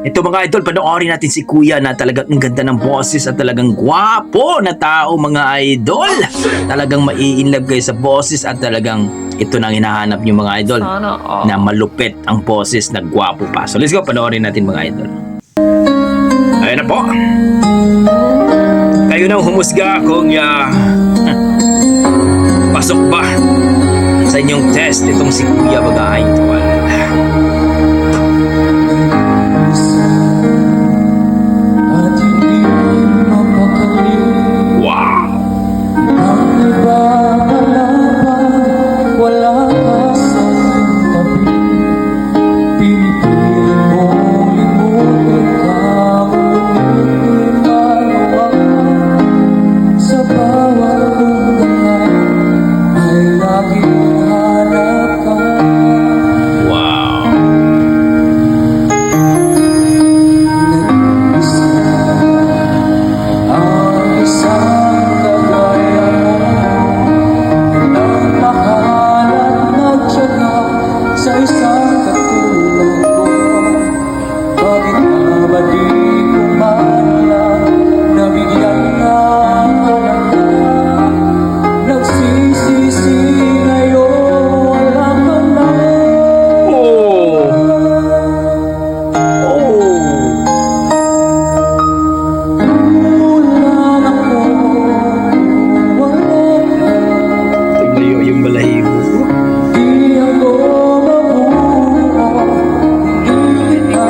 Ito mga idol, panoorin natin si Kuya na talagang ang ganda ng boses at talagang gwapo na tao mga idol. Talagang mai-inlove kayo sa boses at talagang ito nang hinahanap niyo mga idol. Sana Na malupit ang boses na gwapo pa. So let's go, panoorin natin mga idol. Ayun na po. Kayo nang humusga kung pasok ba sa inyong test itong si Kuya mga idol. Wow! Wow! Sa isang katulad ko, bakit nga ba di ko man lang nabigyan ng halaga? Nagsisisi ngayon, wala ka na. Oh! Oh! Kulang ako, wala ka. Tingnan yung balahibo. Di ako mabuo, hindi kita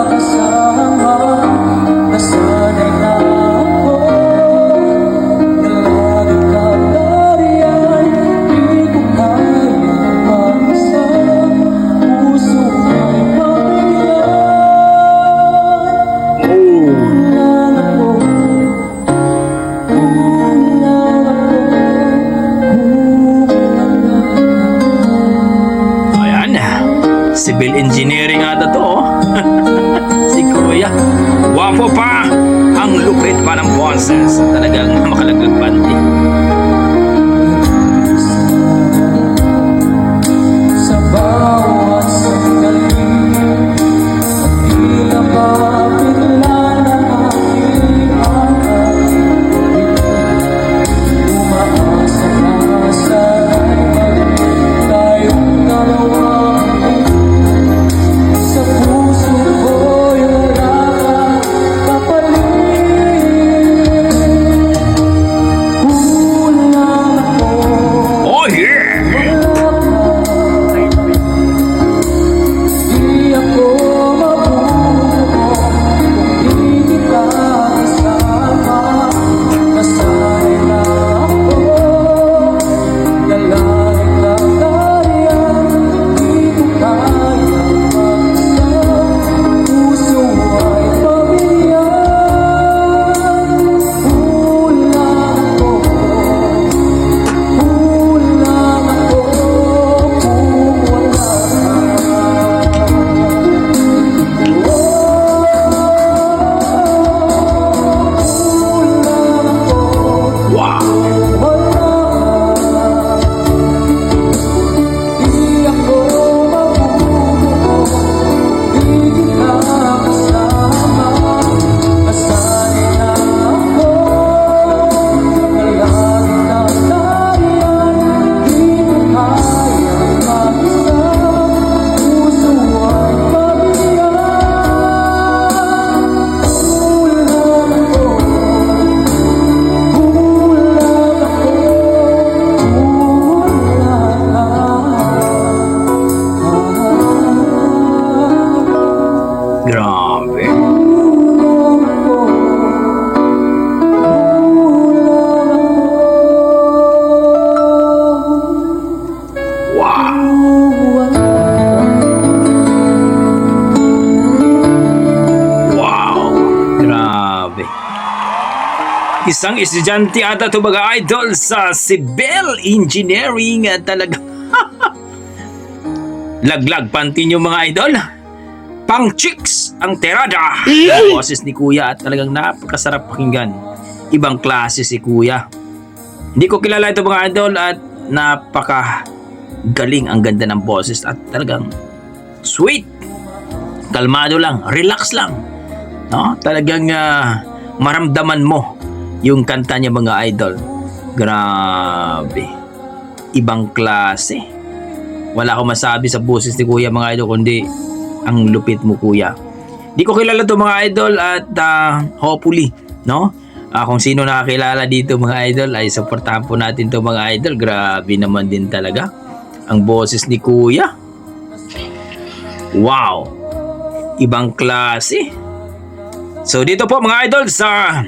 kasama. Nasanay na ako, na lagi kang nariyan. Di ko kaya mag-isa, puso ay mabigyan. Oh! Kulang ako, Ayan. Civil engineering ata to. Oh. Si Kuya. Wapo pa. Ang lupit pa ng boses. Talagang makalaglag panty. sa bawat sandali, tila ba bigla na aking umaasa na sana'y maging tayong dalawa. Sa puso ko'y wala kang kapalit. Kulang ako, Oh yeah! di ako mabuo kung di kita kasama. Nasanay na ako, na lagi kang nariyan. Di ko kaya mag-isa, puso ay pabigyan. Kulang ako, kulang ako kung wala Wow! Grabe. Wow! Wow! Grabe. Isang estudyante ata ito mga idol sa civil engineering talaga. Laglag panty nyo mga idol. Pang chicks ang terada. Ang boses ni Kuya at talagang napakasarap pakinggan. Ibang klase si Kuya. Hindi ko kilala ito mga idol at napaka galing ang ganda ng boses at talagang sweet. kalmado lang, relax lang. No? Talagang maramdaman mo yung kanta niya mga idol. Grabe. Ibang klase. Wala akong masabi sa boses ni Kuya mga idol kundi ang lupit mo Kuya. Di ko kilala to mga idol at hopefully, no? Kung sino nakakilala dito mga idol ay supportahan po natin to mga idol. Grabe naman din talaga ang boses ni Kuya. Wow. Ibang klase. So dito po mga idol sa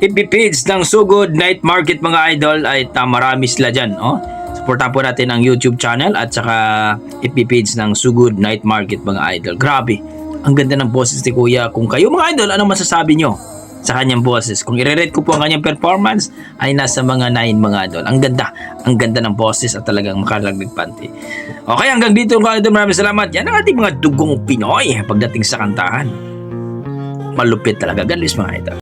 FB page ng So Good Night Market mga idol ay marami sila dyan. Oh. Supportan po natin ang YouTube channel at saka FB page ng So Good Night Market mga idol. Grabe, ang ganda ng boses ni Kuya. Kung kayo mga idol, anong masasabi nyo sa kanyang boses? Kung i-rate ko po ang kanyang performance ay nasa mga 9 mga idol. Ang ganda ng boses at talagang makalaglag panty. Okay, hanggang dito mga idol. Maraming salamat. Yan ang ating mga dugong Pinoy pagdating sa kantahan. Malupit talaga. God bless mga idol.